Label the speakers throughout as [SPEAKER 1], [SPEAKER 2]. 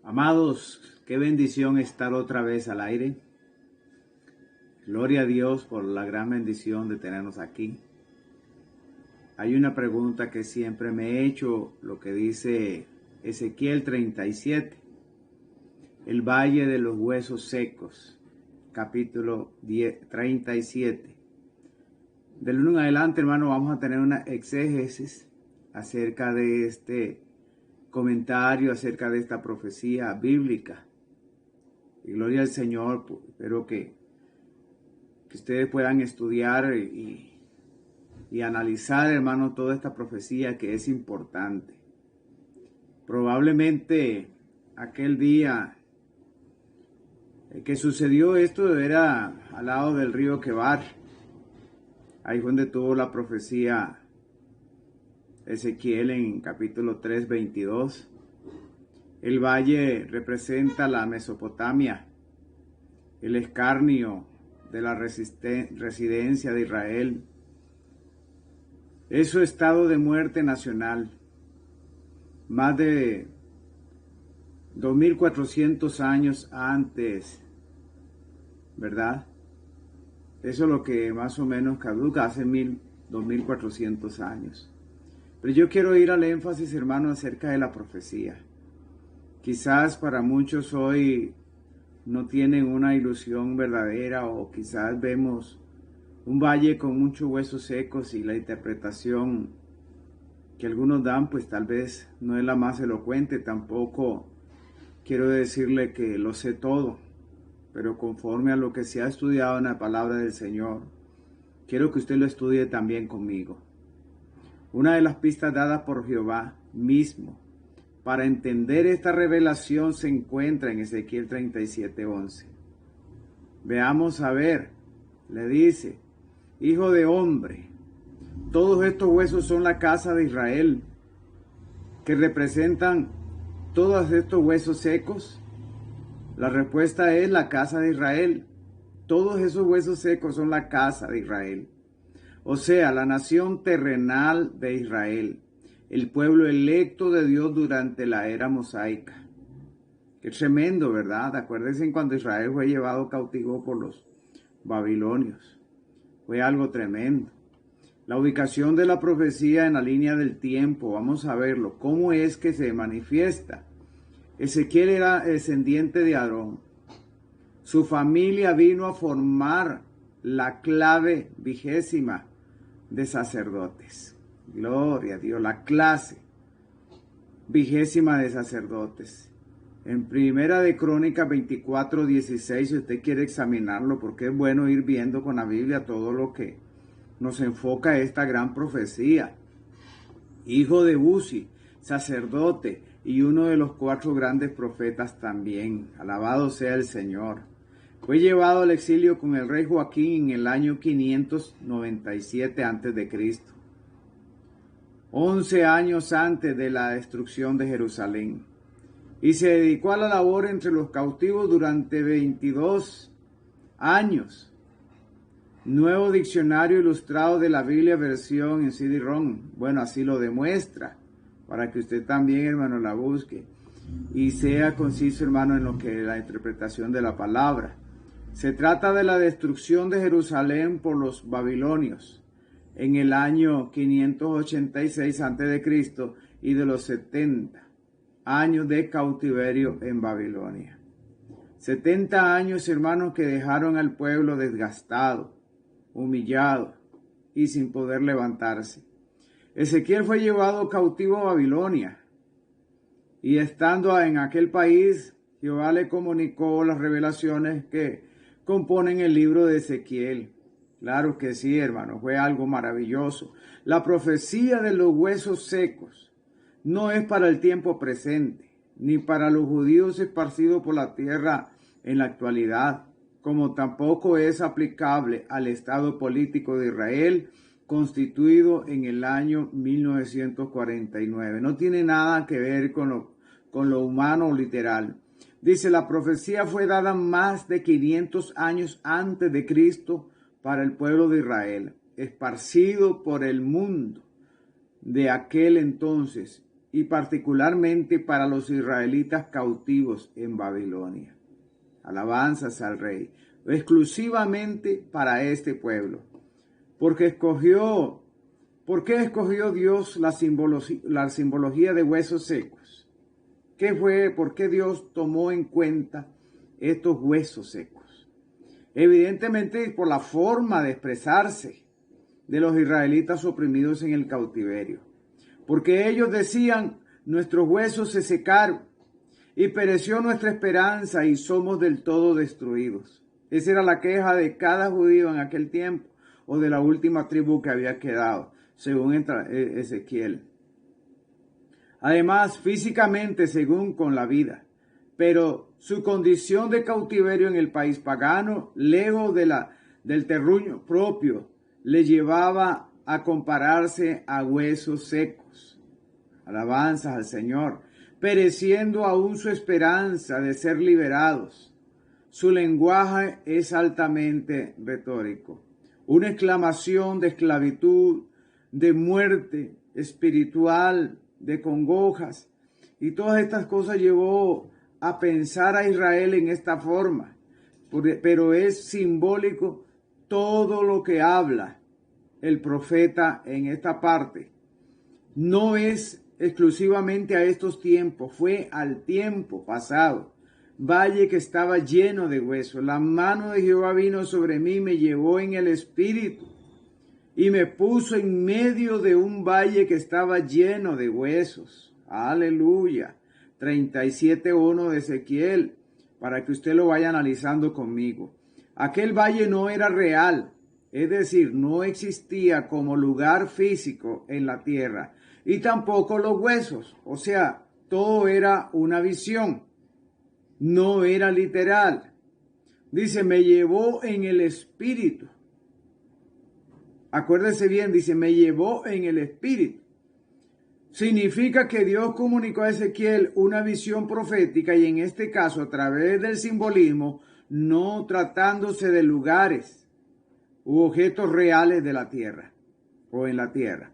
[SPEAKER 1] Amados, qué bendición estar otra vez al aire. Gloria a Dios por la gran bendición de tenernos aquí. Hay una pregunta que siempre me he hecho, lo que dice Ezequiel 37, el valle de los huesos secos, capítulo 37. Del 1 en adelante, hermano, vamos a tener una exégesis acerca de este comentario, acerca de esta profecía bíblica. Y gloria al Señor, espero que ustedes puedan estudiar y analizar, hermano, toda esta profecía que es importante. Probablemente aquel día que sucedió esto era al lado del río Quebar. Ahí fue donde tuvo la profecía Ezequiel en capítulo 3, 22. El valle representa la Mesopotamia, el escarnio de la residencia de Israel. Es su estado de muerte nacional. Más de 2400 años antes, ¿verdad? Eso es lo que más o menos caduca, hace 2400 años. Pero yo quiero ir al énfasis, hermano, acerca de la profecía. Quizás para muchos hoy no tienen una ilusión verdadera, o quizás vemos un valle con muchos huesos secos y la interpretación que algunos dan pues tal vez no es la más elocuente. Tampoco quiero decirle que lo sé todo, pero conforme a lo que se ha estudiado en la palabra del Señor, quiero que usted lo estudie también conmigo. Una de las pistas dadas por Jehová mismo para entender esta revelación se encuentra en Ezequiel 37:11. Veamos a ver, le dice: Hijo de hombre, todos estos huesos son la casa de Israel, que representan todos estos huesos secos. La respuesta es la casa de Israel. Todos esos huesos secos son la casa de Israel. O sea, la nación terrenal de Israel, el pueblo electo de Dios durante la era mosaica. Qué tremendo, ¿verdad? Acuérdense cuando Israel fue llevado cautivo por los babilonios. Fue algo tremendo. La ubicación de la profecía en la línea del tiempo, vamos a verlo. ¿Cómo es que se manifiesta? Ezequiel era descendiente de Aarón. Su familia vino a formar la clave 20ª de sacerdotes. Gloria a Dios, la clase 20ª de sacerdotes. En Primera de Crónicas 24:16, si usted quiere examinarlo, porque es bueno ir viendo con la Biblia todo lo que nos enfoca esta gran profecía. Hijo de Buzi, sacerdote y uno de los 4 grandes profetas también. Alabado sea el Señor. Fue llevado al exilio con el rey Joaquín en el año 597 a.C., 11 años antes de la destrucción de Jerusalén, y se dedicó a la labor entre los cautivos durante 22 años. Nuevo diccionario ilustrado de la Biblia versión en CD-ROM. Bueno, así lo demuestra, para que usted también, hermano, la busque y sea conciso, hermano, en lo que es la interpretación de la palabra. Se trata de la destrucción de Jerusalén por los babilonios en el año 586 a.C. y de los 70 años de cautiverio en Babilonia. 70 años, hermanos, que dejaron al pueblo desgastado, humillado y sin poder levantarse. Ezequiel fue llevado cautivo a Babilonia, y estando en aquel país, Jehová le comunicó las revelaciones que componen el libro de Ezequiel. Claro que sí, hermano, fue algo maravilloso. La profecía de los huesos secos no es para el tiempo presente, ni para los judíos esparcidos por la tierra en la actualidad, como tampoco es aplicable al estado político de Israel constituido en el año 1949. No tiene nada que ver con lo humano o literal. Dice, la profecía fue dada más de 500 años antes de Cristo para el pueblo de Israel, esparcido por el mundo de aquel entonces, y particularmente para los israelitas cautivos en Babilonia. Alabanzas al Rey, exclusivamente para este pueblo. ¿Por qué escogió Dios la simbología de huesos secos? ¿Por qué Dios tomó en cuenta estos huesos secos? Evidentemente por la forma de expresarse de los israelitas oprimidos en el cautiverio. Porque ellos decían, nuestros huesos se secaron y pereció nuestra esperanza y somos del todo destruidos. Esa era la queja de cada judío en aquel tiempo, o de la última tribu que había quedado, según Ezequiel. Además, físicamente, según con la vida, pero su condición de cautiverio en el país pagano, lejos del terruño propio, le llevaba a compararse a huesos secos. Alabanzas al Señor, pereciendo aún su esperanza de ser liberados. Su lenguaje es altamente retórico, una exclamación de esclavitud, de muerte espiritual, de congojas, y todas estas cosas llevó a pensar a Israel en esta forma, pero es simbólico todo lo que habla el profeta en esta parte. No es exclusivamente a estos tiempos, fue al tiempo pasado. Valle que estaba lleno de huesos. La mano de Jehová vino sobre mí, me llevó en el espíritu y me puso en medio de un valle que estaba lleno de huesos. Aleluya. 37:1 de Ezequiel, para que usted lo vaya analizando conmigo. Aquel valle no era real, es decir, no existía como lugar físico en la tierra, y tampoco los huesos, o sea, todo era una visión, no era literal. Dice, me llevó en el espíritu. Acuérdese bien, dice, me llevó en el espíritu. Significa que Dios comunicó a Ezequiel una visión profética y en este caso a través del simbolismo, no tratándose de lugares u objetos reales de la tierra o en la tierra.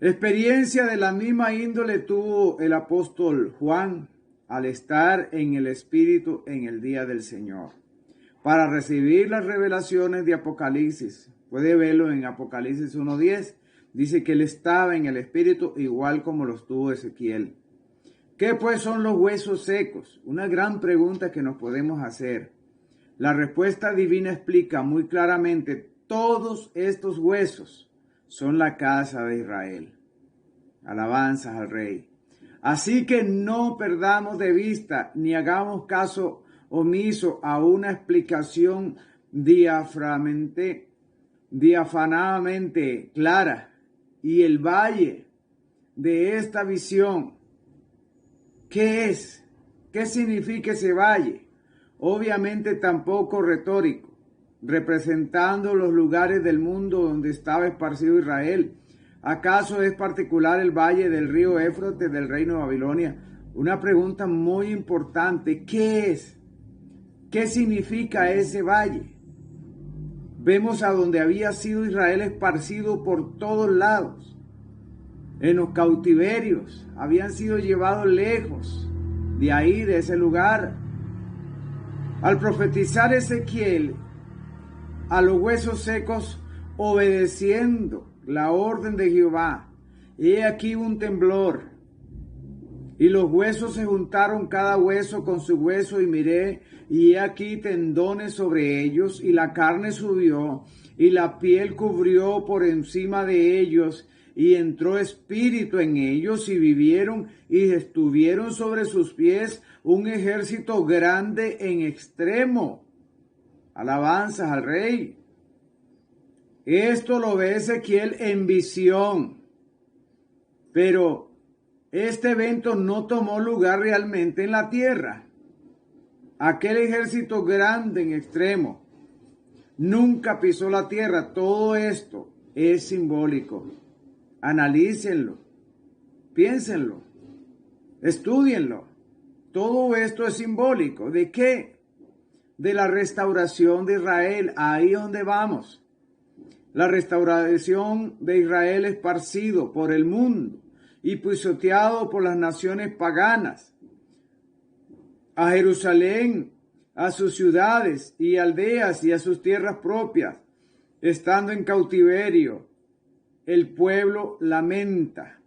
[SPEAKER 1] Experiencia de la misma índole tuvo el apóstol Juan al estar en el Espíritu en el día del Señor, para recibir las revelaciones de Apocalipsis. Puede verlo en Apocalipsis 1:10. Dice que él estaba en el Espíritu igual como lo estuvo Ezequiel. ¿Qué pues son los huesos secos? Una gran pregunta que nos podemos hacer. La respuesta divina explica muy claramente, todos estos huesos son la casa de Israel. Alabanzas al Rey. Así que no perdamos de vista ni hagamos caso omiso a una explicación diafanadamente clara. Y el valle de esta visión, ¿qué es? ¿Qué significa ese valle? Obviamente tampoco retórico, representando los lugares del mundo donde estaba esparcido Israel. ¿Acaso es particular el valle del río Éufrates del reino de Babilonia? Una pregunta muy importante. ¿Qué es? ¿Qué significa ese valle? Vemos a donde había sido Israel esparcido por todos lados. En los cautiverios habían sido llevados lejos de ahí, de ese lugar. Al profetizar Ezequiel a los huesos secos, obedeciendo la orden de Jehová, he aquí un temblor, y los huesos se juntaron cada hueso con su hueso, y miré, y he aquí tendones sobre ellos, y la carne subió, y la piel cubrió por encima de ellos, y entró espíritu en ellos, y vivieron, y estuvieron sobre sus pies un ejército grande en extremo. Alabanzas al Rey. Esto lo ve Ezequiel en visión, pero este evento no tomó lugar realmente en la tierra. Aquel ejército grande en extremo nunca pisó la tierra. Todo esto es simbólico. Analícenlo, piénsenlo, estúdienlo. Todo esto es simbólico. ¿De qué? De la restauración de Israel. Ahí es donde vamos. La restauración de Israel esparcido por el mundo. y pisoteado por las naciones paganas. A Jerusalén, a sus ciudades y aldeas y a sus tierras propias, estando en cautiverio, el pueblo lamenta,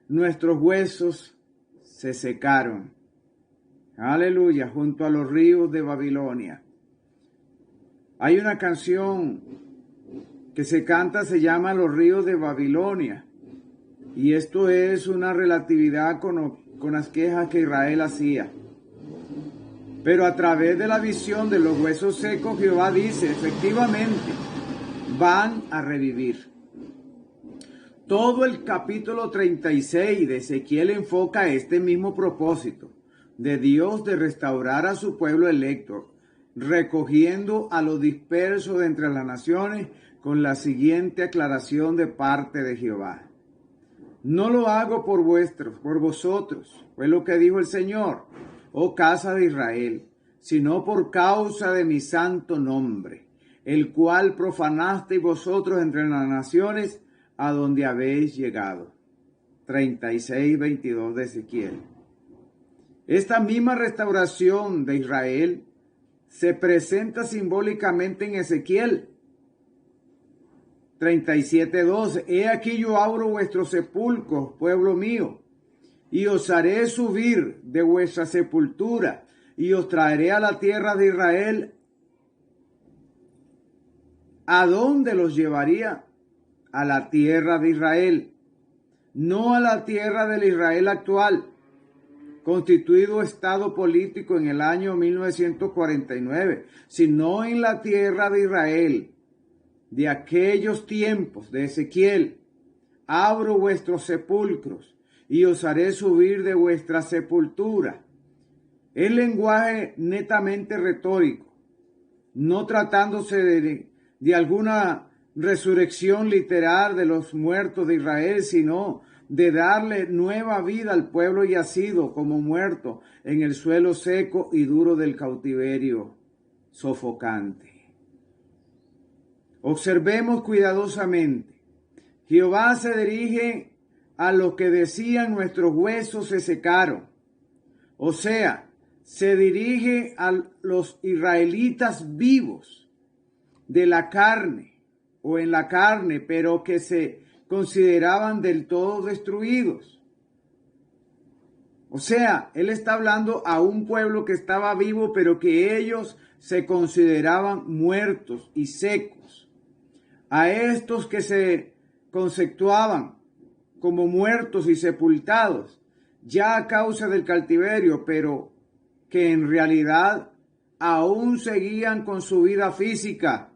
[SPEAKER 1] nuestros huesos se secaron. Aleluya, junto a los ríos de Babilonia. Hay una canción que se canta, se llama Los ríos de Babilonia. Y esto es una relatividad con las quejas que Israel hacía. Pero a través de la visión de los huesos secos, Jehová dice, efectivamente, van a revivir. Todo el capítulo 36 de Ezequiel enfoca este mismo propósito de Dios de restaurar a su pueblo electo, recogiendo a los dispersos de entre las naciones con la siguiente aclaración de parte de Jehová. No lo hago por vosotros, fue lo que dijo el Señor, oh casa de Israel, sino por causa de mi santo nombre, el cual profanasteis vosotros entre las naciones a donde habéis llegado. 36:22 de Ezequiel. Esta misma restauración de Israel se presenta simbólicamente en Ezequiel 37:12. He aquí yo abro vuestros sepulcros, pueblo mío, y os haré subir de vuestra sepultura, y os traeré a la tierra de Israel. ¿A dónde los llevaría? A la tierra de Israel, no a la tierra del Israel actual, constituido Estado político en el año 1949, sino en la tierra de Israel, de aquellos tiempos de Ezequiel. Abro vuestros sepulcros y os haré subir de vuestra sepultura. Es lenguaje netamente retórico, no tratándose de alguna resurrección literal de los muertos de Israel, sino de darle nueva vida al pueblo yacido como muerto en el suelo seco y duro del cautiverio sofocante. Observemos cuidadosamente. Jehová se dirige a los que decían nuestros huesos se secaron. O sea, se dirige a los israelitas vivos de la carne o en la carne, pero que se consideraban del todo destruidos. O sea, él está hablando a un pueblo que estaba vivo, pero que ellos se consideraban muertos y secos. A estos que se conceptuaban como muertos y sepultados, ya a causa del cautiverio, pero que en realidad aún seguían con su vida física.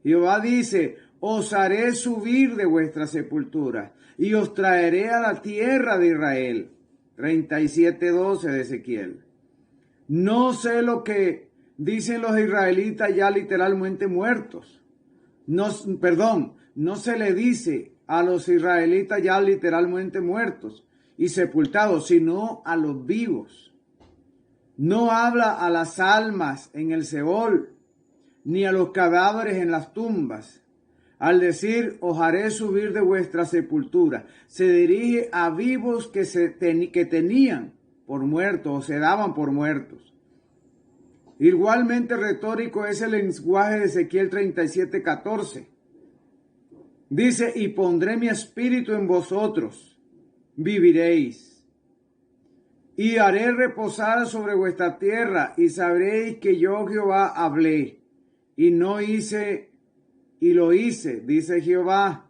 [SPEAKER 1] Jehová dice, os haré subir de vuestra sepultura y os traeré a la tierra de Israel. 37:12 de Ezequiel. No sé lo que dicen los israelitas ya literalmente muertos. No se le dice a los israelitas ya literalmente muertos y sepultados, sino a los vivos. No habla a las almas en el Seol, ni a los cadáveres en las tumbas. Al decir, os haré subir de vuestra sepultura, se dirige a vivos que tenían por muertos o se daban por muertos. Igualmente retórico es el lenguaje de Ezequiel 37:14. Dice, y pondré mi espíritu en vosotros, viviréis. Y haré reposar sobre vuestra tierra, y sabréis que yo Jehová hablé, y no hice, y lo hice, dice Jehová.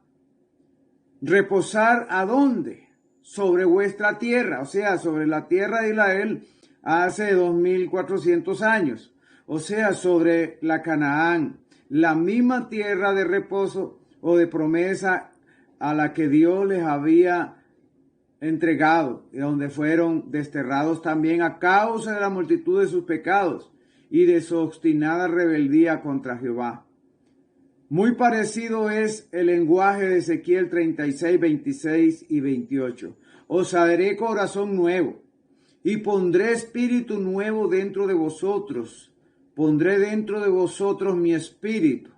[SPEAKER 1] ¿Reposar a dónde? Sobre vuestra tierra, o sea, sobre la tierra de Israel hace 2400 años, o sea, sobre la Canaán, la misma tierra de reposo o de promesa a la que Dios les había entregado, y donde fueron desterrados también a causa de la multitud de sus pecados y de su obstinada rebeldía contra Jehová. Muy parecido es el lenguaje de Ezequiel 36, 26 y 28. Os daré corazón nuevo y pondré espíritu nuevo dentro de vosotros. Pondré dentro de vosotros mi espíritu.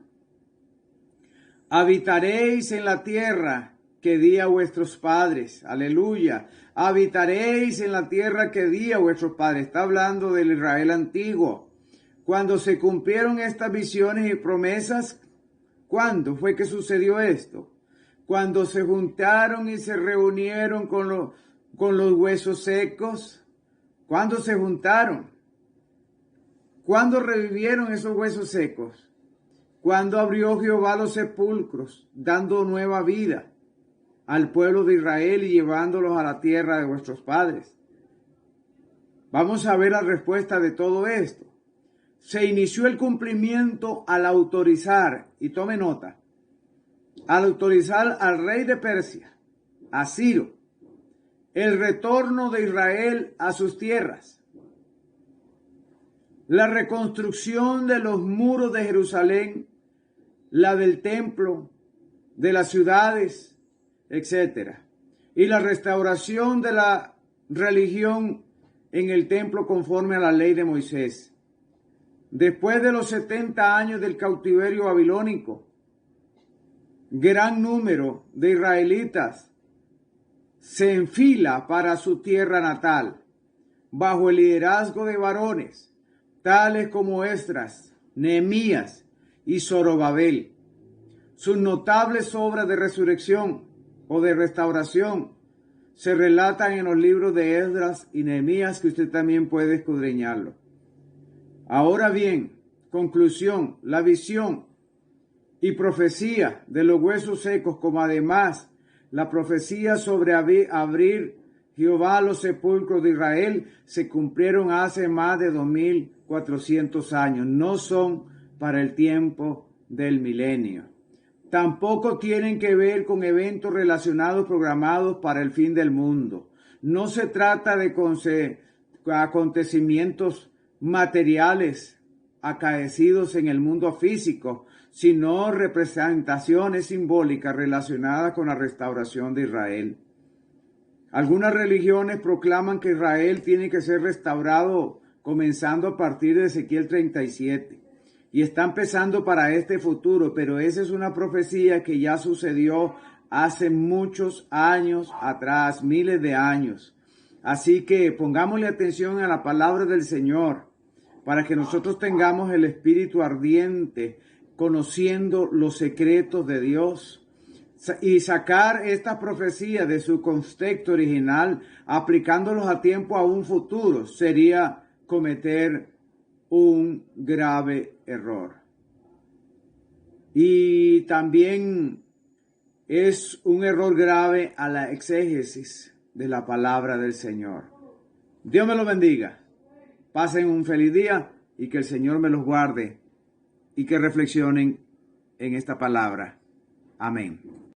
[SPEAKER 1] Habitaréis en la tierra que di a vuestros padres. Aleluya. Habitaréis en la tierra que di a vuestros padres. Está hablando del Israel antiguo. Cuando se cumplieron estas visiones y promesas, ¿cuándo fue que sucedió esto? Cuando se juntaron y se reunieron con los huesos secos. ¿Cuándo se juntaron? ¿Cuándo revivieron esos huesos secos? Cuando abrió Jehová los sepulcros, dando nueva vida al pueblo de Israel y llevándolos a la tierra de vuestros padres. Vamos a ver la respuesta de todo esto. Se inició el cumplimiento al autorizar, y tome nota, al autorizar al rey de Persia, a Ciro, el retorno de Israel a sus tierras, la reconstrucción de los muros de Jerusalén, la del templo, de las ciudades, etc. Y la restauración de la religión en el templo conforme a la ley de Moisés. Después de los 70 años del cautiverio babilónico, gran número de israelitas se enfila para su tierra natal, bajo el liderazgo de varones, tales como Esdras, Nehemías y Zorobabel. Sus notables obras de resurrección o de restauración se relatan en los libros de Esdras y Nehemías, que usted también puede escudriñarlo. Ahora bien, conclusión, la visión y profecía de los huesos secos, como además la profecía sobre abrir Jehová los sepulcros de Israel, se cumplieron hace más de 2400 años. No son para el tiempo del milenio. Tampoco tienen que ver con eventos relacionados programados para el fin del mundo. No se trata de acontecimientos materiales acaecidos en el mundo físico, sino representaciones simbólicas relacionadas con la restauración de Israel. Algunas religiones proclaman que Israel tiene que ser restaurado comenzando a partir de Ezequiel 37 y está empezando para este futuro, pero esa es una profecía que ya sucedió hace muchos años atrás, miles de años. Así que pongámosle atención a la palabra del Señor, para que nosotros tengamos el espíritu ardiente, conociendo los secretos de Dios, y sacar esta profecía de su contexto original, aplicándolos a tiempo a un futuro, sería cometer un grave error. Y también es un error grave a la exégesis de la palabra del Señor. Dios me lo bendiga. Pasen un feliz día y que el Señor me los guarde y que reflexionen en esta palabra. Amén.